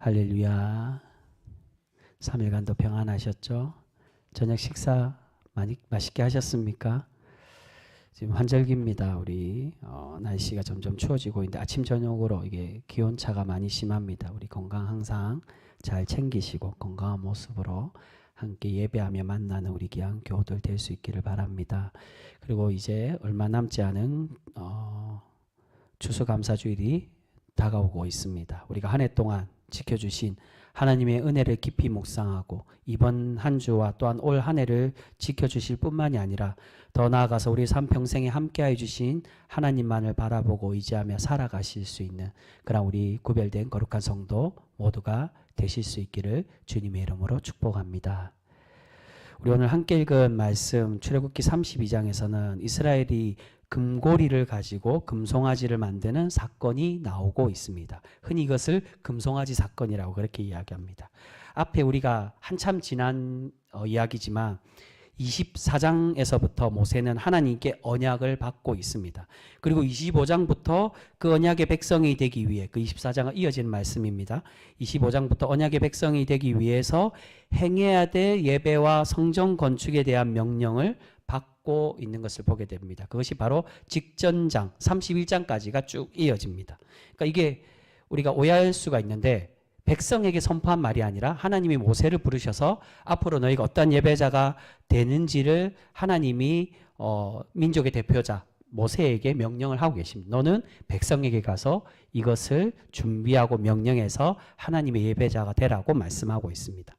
할렐루야. 3일간도 평안하셨죠? 저녁 식사 많이 맛있게 하셨습니까? 지금 환절기입니다. 우리 날씨가 점점 추워지고 있는데 아침 저녁으로 이게 기온차가 많이 심합니다. 우리 건강 항상 잘 챙기시고 건강한 모습으로 함께 예배하며 만나는 우리 귀한 교우들 될 수 있기를 바랍니다. 그리고 이제 얼마 남지 않은 추수감사주일이 다가오고 있습니다. 우리가 한 해 동안 지켜주신 하나님의 은혜를 깊이 묵상하고 이번 한 주와 또한 올 한 해를 지켜주실 뿐만이 아니라 더 나아가서 우리 삶 평생에 함께해 주신 하나님만을 바라보고 의지하며 살아가실 수 있는 그런 우리 구별된 거룩한 성도 모두가 되실 수 있기를 주님의 이름으로 축복합니다. 우리 오늘 함께 읽은 말씀 출애굽기 32장에서는 이스라엘이 금고리를 가지고 금송아지를 만드는 사건이 나오고 있습니다. 흔히 이것을 금송아지 사건이라고 그렇게 이야기합니다. 앞에 우리가 한참 지난 이야기지만 24장에서부터 모세는 하나님께 언약을 받고 있습니다. 그리고 25장부터 그 언약의 백성이 되기 위해 그 24장은 이어진 말씀입니다. 25장부터 언약의 백성이 되기 위해서 행해야 될 예배와 성전 건축에 대한 명령을 받고 있는 것을 보게 됩니다. 그것이 바로 직전장 31장까지가 쭉 이어집니다. 그러니까 이게 우리가 오해할 수가 있는데 백성에게 선포한 말이 아니라 하나님이 모세를 부르셔서 앞으로 너희가 어떤 예배자가 되는지를 하나님이 민족의 대표자 모세에게 명령을 하고 계십니다. 너는 백성에게 가서 이것을 준비하고 명령해서 하나님의 예배자가 되라고 말씀하고 있습니다.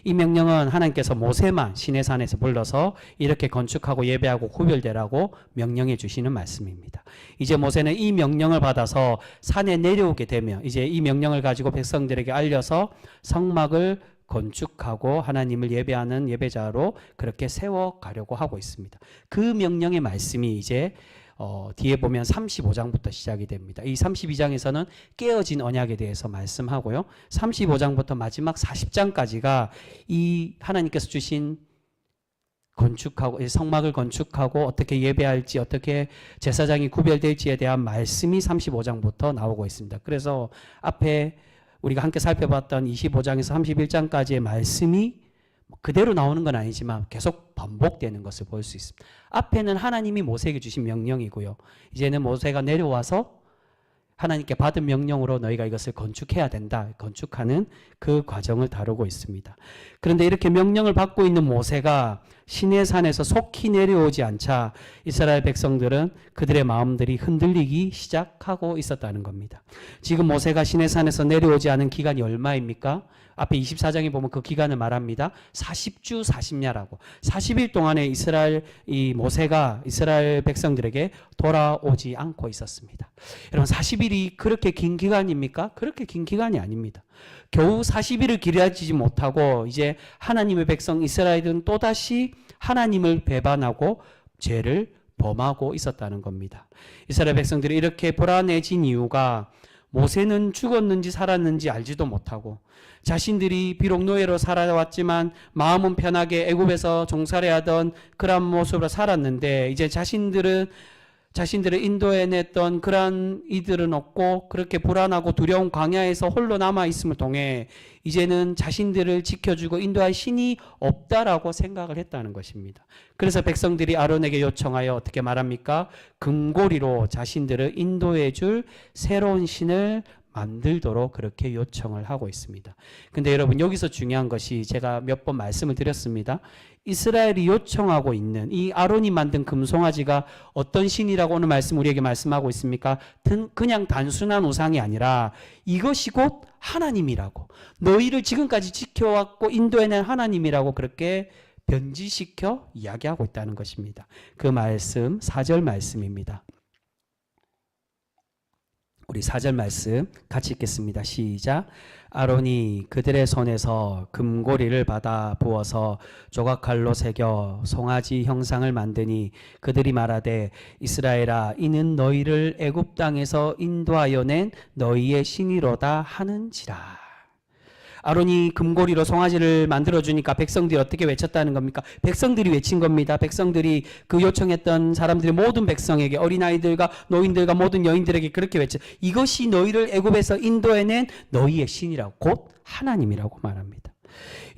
이 명령은 하나님께서 모세만 시내산에서 불러서 이렇게 건축하고 예배하고 구별되라고 명령해 주시는 말씀입니다. 이제 모세는 이 명령을 받아서 산에 내려오게 되면 이제 이 명령을 가지고 백성들에게 알려서 성막을 건축하고 하나님을 예배하는 예배자로 그렇게 세워가려고 하고 있습니다. 그 명령의 말씀이 이제 뒤에 보면 35장부터 시작이 됩니다. 이 32장에서는 깨어진 언약에 대해서 말씀하고요. 35장부터 마지막 40장까지가 이 하나님께서 주신 건축하고 성막을 건축하고 어떻게 예배할지 어떻게 제사장이 구별될지에 대한 말씀이 35장부터 나오고 있습니다. 그래서 앞에 우리가 함께 살펴봤던 25장에서 31장까지의 말씀이 그대로 나오는 건 아니지만 계속 반복되는 것을 볼 수 있습니다. 앞에는 하나님이 모세에게 주신 명령이고요. 이제는 모세가 내려와서 하나님께 받은 명령으로 너희가 이것을 건축해야 된다. 건축하는 그 과정을 다루고 있습니다. 그런데 이렇게 명령을 받고 있는 모세가 시내산에서 속히 내려오지 않자 이스라엘 백성들은 그들의 마음들이 흔들리기 시작하고 있었다는 겁니다. 지금 모세가 시내산에서 내려오지 않은 기간이 얼마입니까? 앞에 24장에 보면 그 기간을 말합니다. 40주 40야라고 40일 동안에 모세가 이스라엘 백성들에게 돌아오지 않고 있었습니다. 여러분 40일이 그렇게 긴 기간입니까? 그렇게 긴 기간이 아닙니다. 겨우 40일을 기다리지 못하고 이제 하나님의 백성 이스라엘은 또다시 하나님을 배반하고 죄를 범하고 있었다는 겁니다. 이스라엘 백성들이 이렇게 불안해진 이유가 모세는 죽었는지 살았는지 알지도 못하고 자신들이 비록 노예로 살아왔지만 마음은 편하게 애굽에서 종살이 하던 그런 모습으로 살았는데 이제 자신들을 인도해냈던 그런 이들은 없고 그렇게 불안하고 두려운 광야에서 홀로 남아있음을 통해 이제는 자신들을 지켜주고 인도할 신이 없다라고 생각을 했다는 것입니다. 그래서 백성들이 아론에게 요청하여 어떻게 말합니까? 금고리로 자신들을 인도해줄 새로운 신을 만들도록 그렇게 요청을 하고 있습니다. 근데 여러분 여기서 중요한 것이 제가 몇 번 말씀을 드렸습니다. 이스라엘이 요청하고 있는 이 아론이 만든 금송아지가 어떤 신이라고 오늘 말씀 우리에게 말씀하고 있습니까? 그냥 단순한 우상이 아니라 이것이 곧 하나님이라고 너희를 지금까지 지켜왔고 인도해낸 하나님이라고 그렇게 변질시켜 이야기하고 있다는 것입니다. 그 말씀 4절 말씀입니다. 우리 4절 말씀 같이 읽겠습니다. 시작. 아론이 그들의 손에서 금고리를 받아 부어서 조각칼로 새겨 송아지 형상을 만드니 그들이 말하되 이스라엘아 이는 너희를 애굽 땅에서 인도하여 낸 너희의 신이로다 하는지라. 아론이 금고리로 송아지를 만들어주니까 백성들이 어떻게 외쳤다는 겁니까? 백성들이 외친 겁니다. 백성들이 그 요청했던 사람들이 모든 백성에게, 어린아이들과 노인들과 모든 여인들에게 그렇게 외쳐, 이것이 너희를 애굽에서 인도해낸 너희의 신이라고, 곧 하나님이라고 말합니다.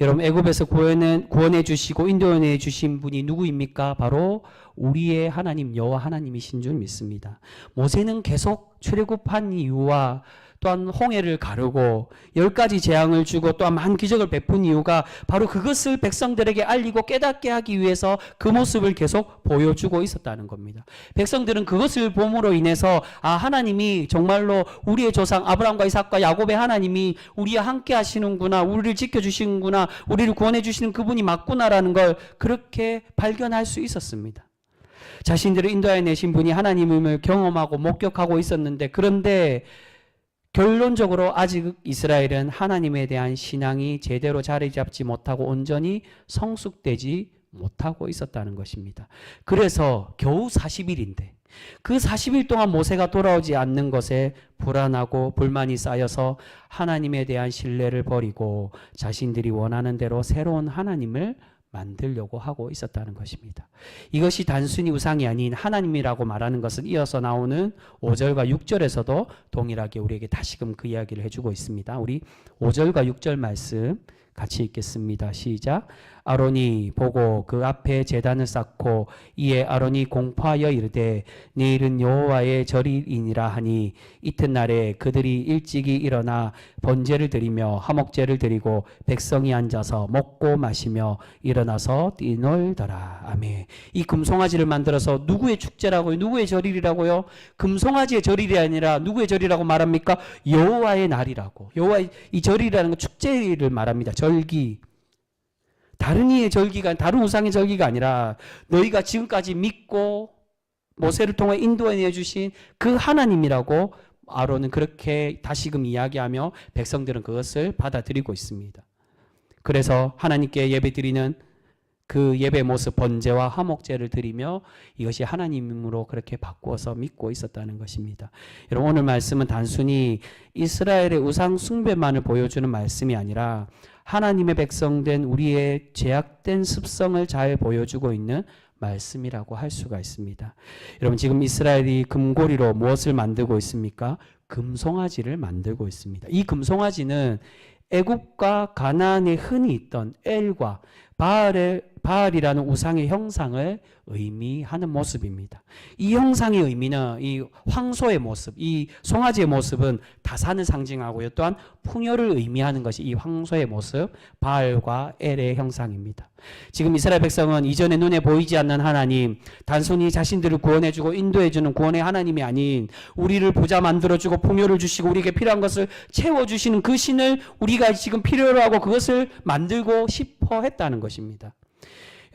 여러분, 애굽에서 구원해 주시고 인도해 주신 분이 누구입니까? 바로 우리의 하나님 여호와 하나님이신 줄 믿습니다. 모세는 계속 출애굽한 이유와 또한 홍해를 가르고 10가지 재앙을 주고 또한 많은 기적을 베푼 이유가 바로 그것을 백성들에게 알리고 깨닫게 하기 위해서 그 모습을 계속 보여주고 있었다는 겁니다. 백성들은 그것을 봄으로 인해서 하나님이 정말로 우리의 조상 아브라함과 이삭과 야곱의 하나님이 우리와 함께 하시는구나, 우리를 지켜주시는구나, 우리를 구원해 주시는 그분이 맞구나라는 걸 그렇게 발견할 수 있었습니다. 자신들을 인도해 내신 분이 하나님임을 경험하고 목격하고 있었는데, 그런데 결론적으로 아직 이스라엘은 하나님에 대한 신앙이 제대로 자리 잡지 못하고 온전히 성숙되지 못하고 있었다는 것입니다. 그래서 겨우 40일인데 그 40일 동안 모세가 돌아오지 않는 것에 불안하고 불만이 쌓여서 하나님에 대한 신뢰를 버리고 자신들이 원하는 대로 새로운 하나님을 만들려고 하고 있었다는 것입니다. 이것이 단순히 우상이 아닌 하나님이라고 말하는 것은 이어서 나오는 5절과 6절에서도 동일하게 우리에게 다시금 그 이야기를 해주고 있습니다. 우리 5절과 6절 말씀 같이 읽겠습니다. 시작. 아론이 보고 그 앞에 제단을 쌓고 이에 아론이 공포하여 이르되 내일은 여호와의 절일이니라 하니 이튿날에 그들이 일찍이 일어나 번제를 드리며 화목제를 드리고 백성이 앉아서 먹고 마시며 일어나서 뛰놀더라. 아멘. 이 금송아지를 만들어서 누구의 축제라고요? 누구의 절일이라고요? 금송아지의 절일이 아니라 누구의 절이라고 말합니까? 여호와의 날이라고. 여호와의 이 절이라는 건 축제를 말합니다. 절기. 다른 이의 절기가, 다른 우상의 절기가 아니라 너희가 지금까지 믿고 모세를 통해 인도해 주신 그 하나님이라고 아론은 그렇게 다시금 이야기하며 백성들은 그것을 받아들이고 있습니다. 그래서 하나님께 예배드리는 그 예배 모습, 번제와 화목제를 드리며 이것이 하나님으로 그렇게 바꾸어서 믿고 있었다는 것입니다. 여러분, 오늘 말씀은 단순히 이스라엘의 우상 숭배만을 보여주는 말씀이 아니라 하나님의 백성된 우리의 죄악된 습성을 잘 보여주고 있는 말씀이라고 할 수가 있습니다. 여러분, 지금 이스라엘이 금고리로 무엇을 만들고 있습니까? 금송아지를 만들고 있습니다. 이 금송아지는 애굽과 가나안에 흔히 있던 엘과 바알이라는 우상의 형상을 의미하는 모습입니다. 이 형상의 의미는 이 황소의 모습, 이 송아지의 모습은 다산을 상징하고요. 또한 풍요를 의미하는 것이 이 황소의 모습, 바알과 엘의 형상입니다. 지금 이스라엘 백성은 이전에 눈에 보이지 않는 하나님, 단순히 자신들을 구원해주고 인도해주는 구원의 하나님이 아닌 우리를 부자 만들어주고 풍요를 주시고 우리에게 필요한 것을 채워주시는 그 신을 우리가 지금 필요로 하고 그것을 만들고 싶어 했다는 것입니다.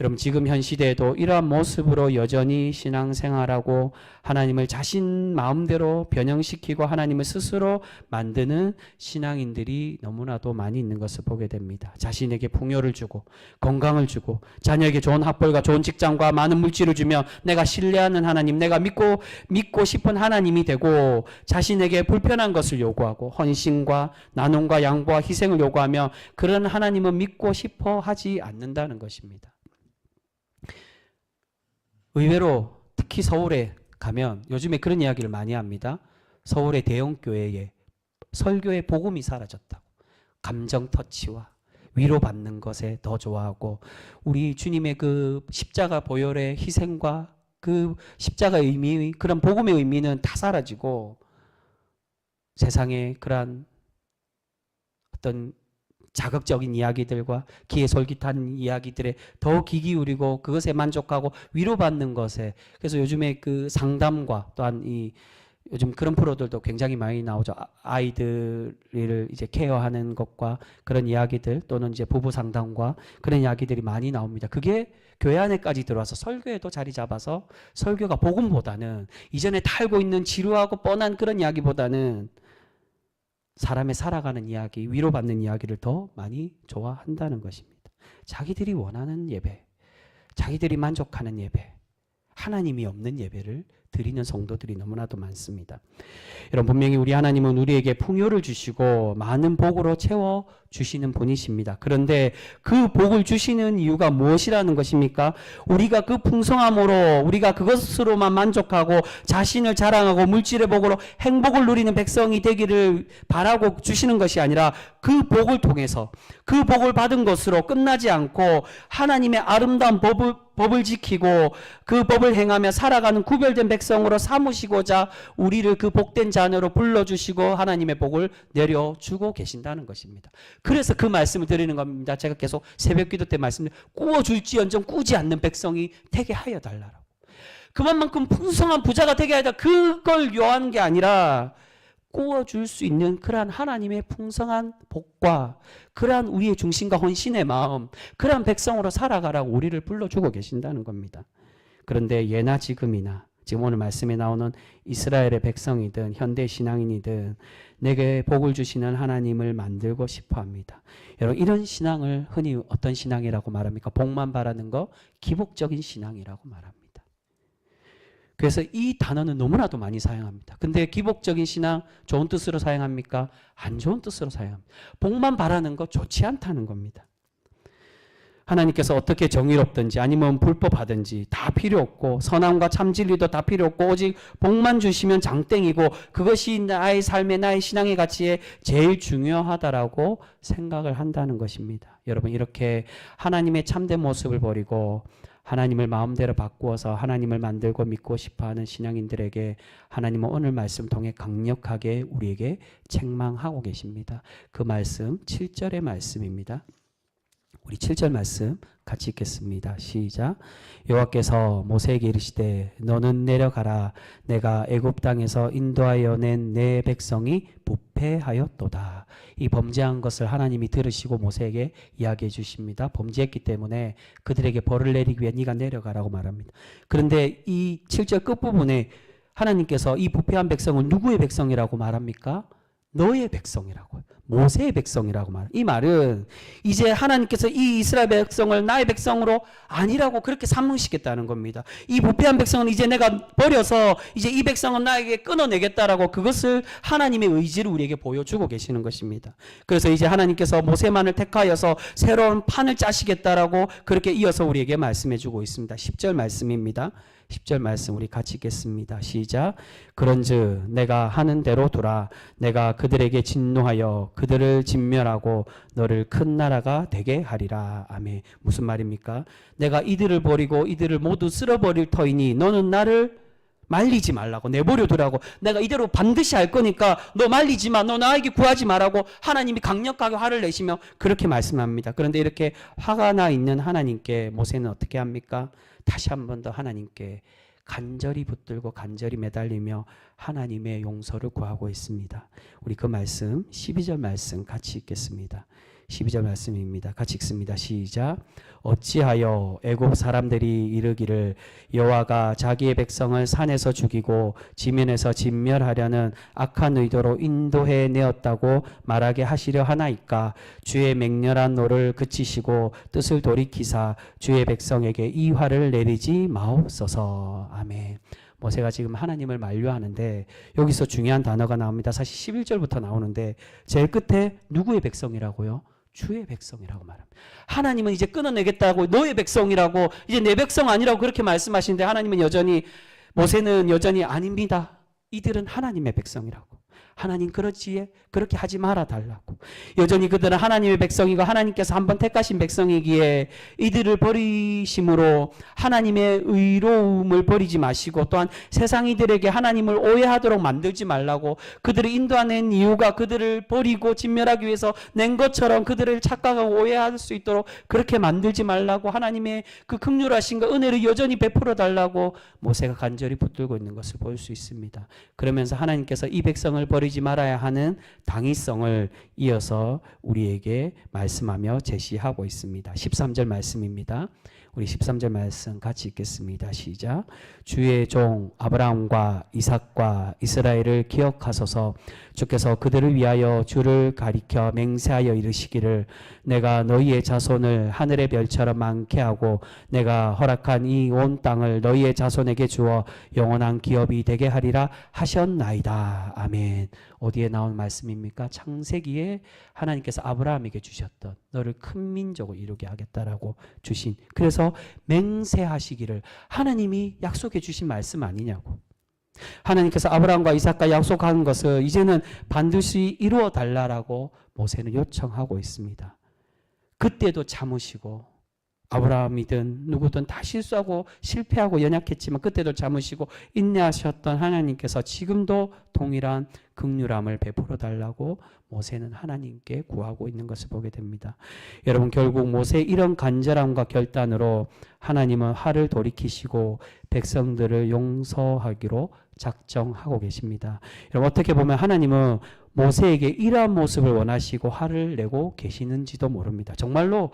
여러분, 지금 현 시대에도 이러한 모습으로 여전히 신앙생활하고 하나님을 자신 마음대로 변형시키고 하나님을 스스로 만드는 신앙인들이 너무나도 많이 있는 것을 보게 됩니다. 자신에게 풍요를 주고 건강을 주고 자녀에게 좋은 학벌과 좋은 직장과 많은 물질을 주며 내가 신뢰하는 하나님, 내가 믿고 싶은 하나님이 되고 자신에게 불편한 것을 요구하고 헌신과 나눔과 양보와 희생을 요구하며 그런 하나님은 믿고 싶어 하지 않는다는 것입니다. 의외로 특히 서울에 가면 요즘에 그런 이야기를 많이 합니다. 서울의 대형 교회에 설교의 복음이 사라졌다고. 감정 터치와 위로받는 것에 더 좋아하고 우리 주님의 그 십자가 보혈의 희생과 그 십자가의 의미, 그런 복음의 의미는 다 사라지고 세상의 그러한 어떤 자극적인 이야기들과 귀에 솔깃한 이야기들에 더 귀 기울이고 그것에 만족하고 위로받는 것에, 그래서 요즘에 그 상담과 또한 이 요즘 그런 프로들도 굉장히 많이 나오죠. 아이들을 이제 케어하는 것과 그런 이야기들, 또는 이제 부부 상담과 그런 이야기들이 많이 나옵니다. 그게 교회 안에까지 들어와서 설교에도 자리 잡아서 설교가 복음보다는 이전에 다 알고 있는 지루하고 뻔한 그런 이야기보다는 사람의 살아가는 이야기, 위로받는 이야기를 더 많이 좋아한다는 것입니다. 자기들이 원하는 예배, 자기들이 만족하는 예배, 하나님이 없는 예배를 드리는 성도들이 너무나도 많습니다. 여러분, 분명히 우리 하나님은 우리에게 풍요를 주시고 많은 복으로 채워 주시는 분이십니다. 그런데 그 복을 주시는 이유가 무엇이라는 것입니까? 우리가 그 풍성함으로 우리가 그것으로만 만족하고 자신을 자랑하고 물질의 복으로 행복을 누리는 백성이 되기를 바라고 주시는 것이 아니라 그 복을 통해서 그 복을 받은 것으로 끝나지 않고 하나님의 아름다운 법을 지키고 그 법을 행하며 살아가는 구별된 백성으로 삼으시고자 우리를 그 복된 자녀로 불러주시고 하나님의 복을 내려주고 계신다는 것입니다. 그래서 그 말씀을 드리는 겁니다. 제가 계속 새벽기도 때 말씀드린 꾸어줄지언정 꾸지 않는 백성이 되게 하여 달라고. 그만큼 풍성한 부자가 되게 하여 달라. 그걸 요하는 게 아니라 꾸어줄 수 있는 그러한 하나님의 풍성한 복과 그러한 우리의 중심과 헌신의 마음, 그러한 백성으로 살아가라고 우리를 불러주고 계신다는 겁니다. 그런데 예나 지금이나 지금 오늘 말씀에 나오는 이스라엘의 백성이든 현대 신앙인이든 내게 복을 주시는 하나님을 만들고 싶어 합니다. 여러분, 이런 신앙을 흔히 어떤 신앙이라고 말합니까? 복만 바라는 거 기복적인 신앙이라고 말합니다. 그래서 이 단어는 너무나도 많이 사용합니다. 근데 기복적인 신앙 좋은 뜻으로 사용합니까? 안 좋은 뜻으로 사용합니다. 복만 바라는 거 좋지 않다는 겁니다. 하나님께서 어떻게 정의롭든지 아니면 불법하든지 다 필요 없고 선함과 참진리도 다 필요 없고 오직 복만 주시면 장땡이고 그것이 나의 삶의 나의 신앙의 가치에 제일 중요하다라고 생각을 한다는 것입니다. 여러분, 이렇게 하나님의 참된 모습을 버리고 하나님을 마음대로 바꾸어서 하나님을 만들고 믿고 싶어하는 신앙인들에게 하나님은 오늘 말씀 통해 강력하게 우리에게 책망하고 계십니다. 그 말씀 7절의 말씀입니다. 우리 7절 말씀 같이 읽겠습니다. 시작. 여호와께서 모세에게 이르시되 너는 내려가라. 내가 애굽 땅에서 인도하여 낸 내 백성이 부패하였도다. 이 범죄한 것을 하나님이 들으시고 모세에게 이야기해 주십니다. 범죄했기 때문에 그들에게 벌을 내리기 위해 네가 내려가라고 말합니다. 그런데 이 7절 끝부분에 하나님께서 이 부패한 백성은 누구의 백성이라고 말합니까? 너의 백성이라고요. 모세의 백성이라고 말해요. 이 말은 이제 하나님께서 이 이스라엘 백성을 나의 백성으로 아니라고 그렇게 삼으시겠다는 겁니다. 이 부패한 백성은 이제 내가 버려서 이제 이 백성은 나에게 끊어내겠다라고 그것을 하나님의 의지를 우리에게 보여주고 계시는 것입니다. 그래서 이제 하나님께서 모세만을 택하여서 새로운 판을 짜시겠다라고 그렇게 이어서 우리에게 말씀해주고 있습니다. 10절 말씀입니다. 10절 말씀 우리 같이 읽겠습니다. 시작. 그런즉 내가 하는 대로 두라. 내가 그들에게 진노하여 그들을 진멸하고 너를 큰 나라가 되게 하리라. 아멘. 무슨 말입니까? 내가 이들을 버리고 이들을 모두 쓸어버릴 터이니 너는 나를 말리지 말라고, 내버려 두라고. 내가 이대로 반드시 할 거니까 너 말리지 마, 너 나에게 구하지 말라고 하나님이 강력하게 화를 내시며 그렇게 말씀합니다. 그런데 이렇게 화가 나 있는 하나님께 모세는 어떻게 합니까? 다시 한 번 더 하나님께 간절히 붙들고 간절히 매달리며 하나님의 용서를 구하고 있습니다. 우리 그 말씀 12절 말씀 같이 읽겠습니다. 12절 말씀입니다. 같이 읽습니다. 시작. 어찌하여 애굽 사람들이 이르기를 여호와가 자기의 백성을 산에서 죽이고 지면에서 진멸하려는 악한 의도로 인도해 내었다고 말하게 하시려 하나이까. 주의 맹렬한 노를 그치시고 뜻을 돌이키사 주의 백성에게 이 화를 내리지 마옵소서. 아멘. 모세가 지금 하나님을 만류하는데 여기서 중요한 단어가 나옵니다. 사실 11절부터 나오는데 제일 끝에 누구의 백성이라고요? 주의 백성이라고 말합니다. 하나님은 이제 끊어내겠다고 너의 백성이라고 이제 내 백성 아니라고 그렇게 말씀하시는데 하나님은 여전히 모세는 여전히 아닙니다. 이들은 하나님의 백성이라고. 하나님 그렇게 하지 말아 달라고. 여전히 그들은 하나님의 백성이고 하나님께서 한번 택하신 백성이기에 이들을 버리심으로 하나님의 의로움을 버리지 마시고 또한 세상 이들에게 하나님을 오해하도록 만들지 말라고. 그들을 인도하는 이유가 그들을 버리고 진멸하기 위해서 낸 것처럼 그들을 착각하고 오해할 수 있도록 그렇게 만들지 말라고 하나님의 그 긍휼하신가 은혜를 여전히 베풀어 달라고 모세가 간절히 붙들고 있는 것을 볼 수 있습니다. 그러면서 하나님께서 이 백성을 버리지 말아야 하는 당위성을 이어서 우리에게 말씀하며 제시하고 있습니다. 13절 말씀입니다. 우리 13절 말씀 같이 읽겠습니다. 시작. 주의 종 아브라함과 이삭과 이스라엘을 기억하소서. 주께서 그들을 위하여 주를 가리켜 맹세하여 이르시기를 내가 너희의 자손을 하늘의 별처럼 많게 하고 내가 허락한 이 온 땅을 너희의 자손에게 주어 영원한 기업이 되게 하리라 하셨나이다. 아멘. 어디에 나온 말씀입니까? 창세기에 하나님께서 아브라함에게 주셨던 너를 큰 민족을 이루게 하겠다라고 주신, 그래서 맹세하시기를, 하나님이 약속해 주신 말씀 아니냐고. 하나님께서 아브라함과 이삭과 약속한 것을 이제는 반드시 이루어 달라라고 모세는 요청하고 있습니다. 그때도 참으시고, 아브라함이든 누구든 다 실수하고 실패하고 연약했지만 그때도 참으시고 인내하셨던 하나님께서 지금도 동일한 긍휼함을 베풀어 달라고 모세는 하나님께 구하고 있는 것을 보게 됩니다. 여러분, 결국 모세의 이런 간절함과 결단으로 하나님은 화를 돌이키시고 백성들을 용서하기로 작정하고 계십니다. 여러분, 어떻게 보면 하나님은 모세에게 이러한 모습을 원하시고 화를 내고 계시는지도 모릅니다. 정말로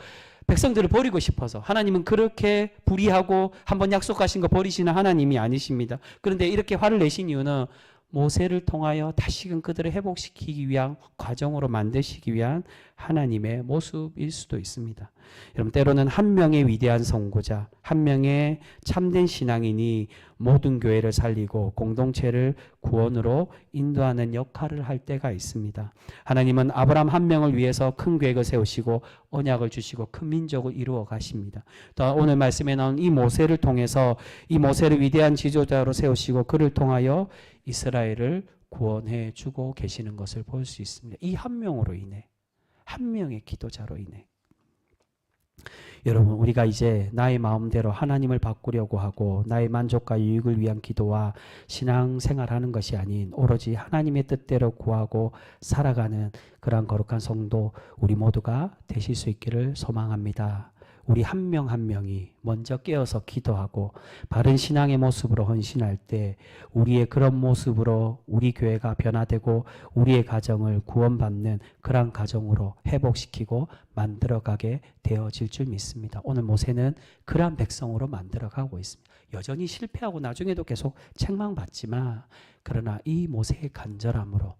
백성들을 버리고 싶어서, 하나님은 그렇게 불의하고 한번 약속하신 거 버리시는 하나님이 아니십니다. 그런데 이렇게 화를 내신 이유는 모세를 통하여 다시금 그들을 회복시키기 위한 과정으로 만드시기 위한 하나님의 모습일 수도 있습니다. 여러분, 때로는 한 명의 위대한 선구자, 한 명의 참된 신앙인이 모든 교회를 살리고 공동체를 구원으로 인도하는 역할을 할 때가 있습니다. 하나님은 아브라함 한 명을 위해서 큰 계획을 세우시고 언약을 주시고 큰 민족을 이루어 가십니다. 또 오늘 말씀에 나온 이 모세를 통해서 이 모세를 위대한 지도자로 세우시고 그를 통하여 이스라엘을 구원해 주고 계시는 것을 볼 수 있습니다. 이 한 명으로 인해, 한 명의 기도자로 인해. 여러분, 우리가 이제 나의 마음대로 하나님을 바꾸려고 하고 나의 만족과 유익을 위한 기도와 신앙생활하는 것이 아닌 오로지 하나님의 뜻대로 구하고 살아가는 그러한 거룩한 성도 우리 모두가 되실 수 있기를 소망합니다. 우리 한 명 한 명이 먼저 깨어서 기도하고 바른 신앙의 모습으로 헌신할 때 우리의 그런 모습으로 우리 교회가 변화되고 우리의 가정을 구원받는 그런 가정으로 회복시키고 만들어가게 되어질 줄 믿습니다. 오늘 모세는 그러한 백성으로 만들어가고 있습니다. 여전히 실패하고 나중에도 계속 책망받지만, 그러나 이 모세의 간절함으로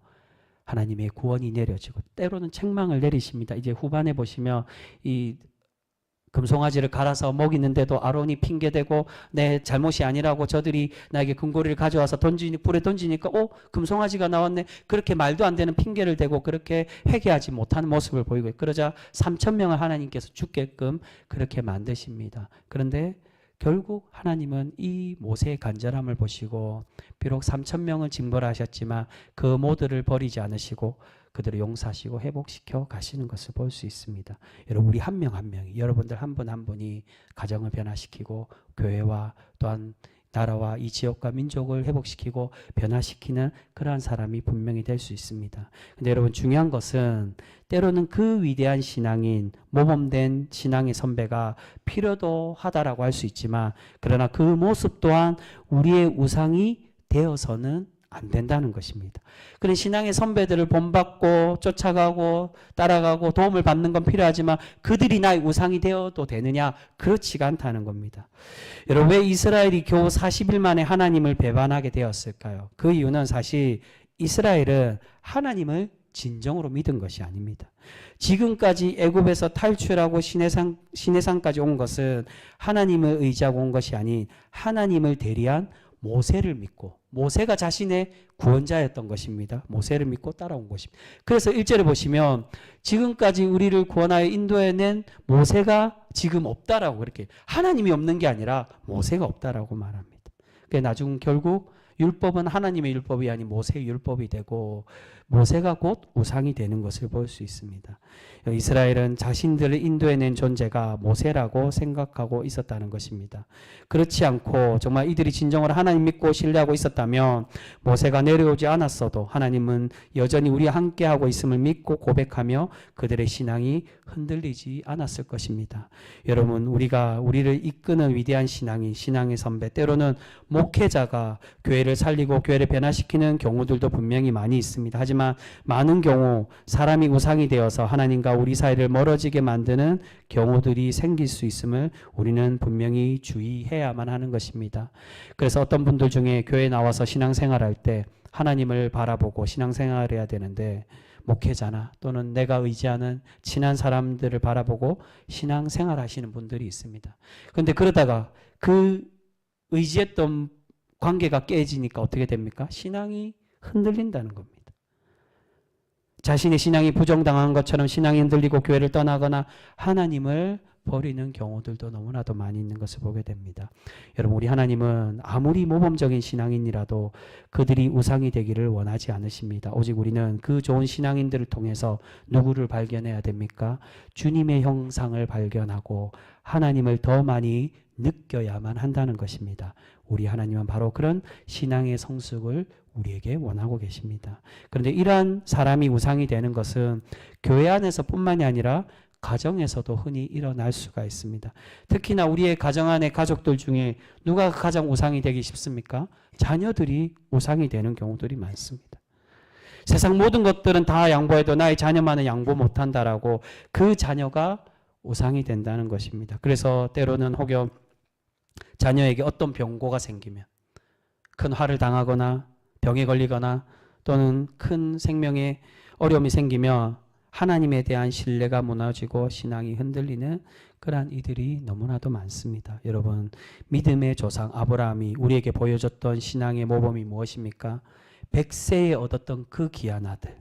하나님의 구원이 내려지고 때로는 책망을 내리십니다. 이제 후반에 보시면 이 금송아지를 갈아서 먹이는데도 아론이 핑계대고 내 잘못이 아니라고 저들이 나에게 금고리를 가져와서 불에 던지니까 금송아지가 나왔네, 그렇게 말도 안 되는 핑계를 대고 그렇게 회개하지 못하는 모습을 보이고, 그러자 3,000명을 하나님께서 죽게끔 그렇게 만드십니다. 그런데 결국 하나님은 이 모세의 간절함을 보시고 비록 3,000명을 징벌하셨지만 그 모두를 버리지 않으시고 그들을 용서하시고 회복시켜 가시는 것을 볼 수 있습니다. 여러분, 우리 한 명 한 명이, 여러분들 한 분 한 분이 가정을 변화시키고 교회와 또한 나라와 이 지역과 민족을 회복시키고 변화시키는 그러한 사람이 분명히 될 수 있습니다. 근데 여러분, 중요한 것은 때로는 그 위대한 신앙인, 모범된 신앙의 선배가 필요도 하다라고 할 수 있지만, 그러나 그 모습 또한 우리의 우상이 되어서는 안 된다는 것입니다. 그런 신앙의 선배들을 본받고 쫓아가고 따라가고 도움을 받는 건 필요하지만 그들이 나의 우상이 되어도 되느냐? 그렇지가 않다는 겁니다. 여러분, 왜 이스라엘이 겨우 40일 만에 하나님을 배반하게 되었을까요? 그 이유는 사실 이스라엘은 하나님을 진정으로 믿은 것이 아닙니다. 지금까지 애굽에서 탈출하고 시내산까지 온 것은 하나님을 의지하고 온 것이 아닌 하나님을 대리한 모세를 믿고, 모세가 자신의 구원자였던 것입니다. 모세를 믿고 따라온 것입니다. 그래서 1절에 보시면 지금까지 우리를 구원하여 인도해낸 모세가 지금 없다라고, 그렇게 하나님이 없는 게 아니라 모세가 없다라고 말합니다. 그러니까 나중 결국 율법은 하나님의 율법이 아닌 모세의 율법이 되고 모세가 곧 우상이 되는 것을 볼 수 있습니다. 이스라엘은 자신들을 인도해낸 존재가 모세라고 생각하고 있었다는 것입니다. 그렇지 않고 정말 이들이 진정으로 하나님 믿고 신뢰하고 있었다면 모세가 내려오지 않았어도 하나님은 여전히 우리와 함께하고 있음을 믿고 고백하며 그들의 신앙이 흔들리지 않았을 것입니다. 여러분, 우리를 이끄는 위대한 신앙인, 신앙의 선배, 때로는 목회자가 교회를 교회를 살리고 교회를 변화시키는 경우들도 분명히 많이 있습니다. 하지만 많은 경우 사람이 우상이 되어서 하나님과 우리 사이를 멀어지게 만드는 경우들이 생길 수 있음을 우리는 분명히 주의해야만 하는 것입니다. 그래서 어떤 분들 중에 교회에 나와서 신앙생활할 때 하나님을 바라보고 신앙생활해야 되는데 목회자나 또는 내가 의지하는 친한 사람들을 바라보고 신앙생활 하시는 분들이 있습니다. 그런데 그러다가 그 의지했던 관계가 깨지니까 어떻게 됩니까? 신앙이 흔들린다는 겁니다. 자신의 신앙이 부정당한 것처럼 신앙이 흔들리고 교회를 떠나거나 하나님을 버리는 경우들도 너무나도 많이 있는 것을 보게 됩니다. 여러분, 우리 하나님은 아무리 모범적인 신앙인이라도 그들이 우상이 되기를 원하지 않으십니다. 오직 우리는 그 좋은 신앙인들을 통해서 누구를 발견해야 됩니까? 주님의 형상을 발견하고 하나님을 더 많이 느껴야만 한다는 것입니다. 우리 하나님은 바로 그런 신앙의 성숙을 우리에게 원하고 계십니다. 그런데 이러한 사람이 우상이 되는 것은 교회 안에서 뿐만이 아니라 가정에서도 흔히 일어날 수가 있습니다. 특히나 우리의 가정 안의 가족들 중에 누가 가장 우상이 되기 쉽습니까? 자녀들이 우상이 되는 경우들이 많습니다. 세상 모든 것들은 다 양보해도 나의 자녀만은 양보 못한다라고 그 자녀가 우상이 된다는 것입니다. 그래서 때로는 혹여 자녀에게 어떤 병고가 생기면 큰 화를 당하거나 병에 걸리거나 또는 큰 생명의 어려움이 생기면 하나님에 대한 신뢰가 무너지고 신앙이 흔들리는 그러한 이들이 너무나도 많습니다. 여러분, 믿음의 조상 아브라함이 우리에게 보여줬던 신앙의 모범이 무엇입니까? 100세에 얻었던 그 귀한 아들,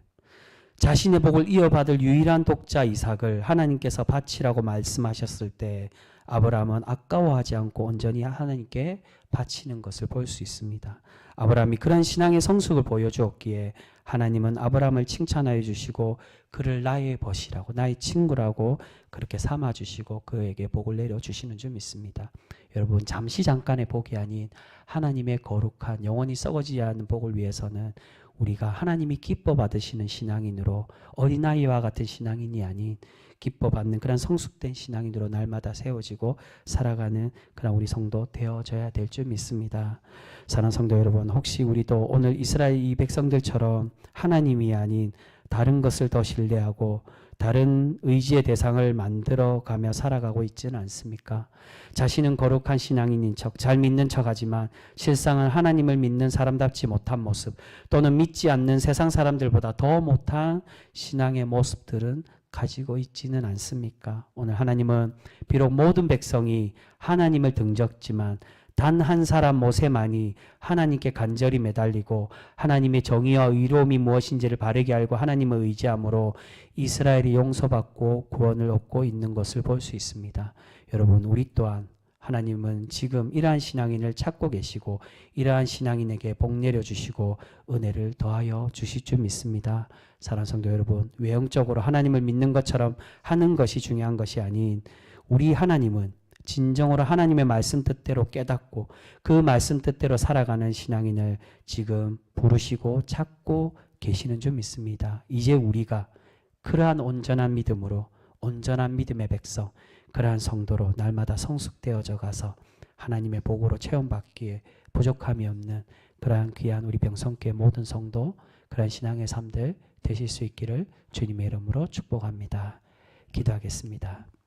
자신의 복을 이어받을 유일한 독자 이삭을 하나님께서 바치라고 말씀하셨을 때 아브라함은 아까워하지 않고 온전히 하나님께 바치는 것을 볼 수 있습니다. 아브라함이 그런 신앙의 성숙을 보여주었기에 하나님은 아브라함을 칭찬하여 주시고 그를 나의 벗이라고 나의 친구라고 그렇게 삼아주시고 그에게 복을 내려주시는 줄 믿습니다. 여러분, 잠시 잠깐의 복이 아닌 하나님의 거룩한 영원히 썩어지지 않는 복을 위해서는 우리가 하나님이 기뻐 받으시는 신앙인으로 어린아이와 같은 신앙인이 아닌 기뻐 받는 그런 성숙된 신앙인으로 날마다 세워지고 살아가는 그런 우리 성도 되어져야 될 줄 믿습니다. 사랑하는 성도 여러분, 혹시 우리도 오늘 이스라엘 이 백성들처럼 하나님이 아닌 다른 것을 더 신뢰하고 다른 의지의 대상을 만들어가며 살아가고 있지는 않습니까? 자신은 거룩한 신앙인인 척, 잘 믿는 척하지만 실상은 하나님을 믿는 사람답지 못한 모습 또는 믿지 않는 세상 사람들보다 더 못한 신앙의 모습들은 가지고 있지는 않습니까? 오늘 하나님은 비록 모든 백성이 하나님을 등졌지만 단 한 사람 모세만이 하나님께 간절히 매달리고 하나님의 정의와 의로움이 무엇인지를 바르게 알고 하나님을 의지함으로 이스라엘이 용서받고 구원을 얻고 있는 것을 볼 수 있습니다. 여러분, 우리 또한 하나님은 지금 이러한 신앙인을 찾고 계시고 이러한 신앙인에게 복 내려주시고 은혜를 더하여 주실 줄 믿습니다. 사랑하는 성도 여러분, 외형적으로 하나님을 믿는 것처럼 하는 것이 중요한 것이 아닌 우리 하나님은 진정으로 하나님의 말씀 뜻대로 깨닫고 그 말씀 뜻대로 살아가는 신앙인을 지금 부르시고 찾고 계시는 줄 믿습니다. 이제 우리가 그러한 온전한 믿음으로 온전한 믿음의 백성, 그러한 성도로 날마다 성숙되어져 가서 하나님의 복으로 체험받기에 부족함이 없는 그러한 귀한 우리 병성교회 모든 성도, 그러한 신앙의 삶들 되실 수 있기를 주님의 이름으로 축복합니다. 기도하겠습니다.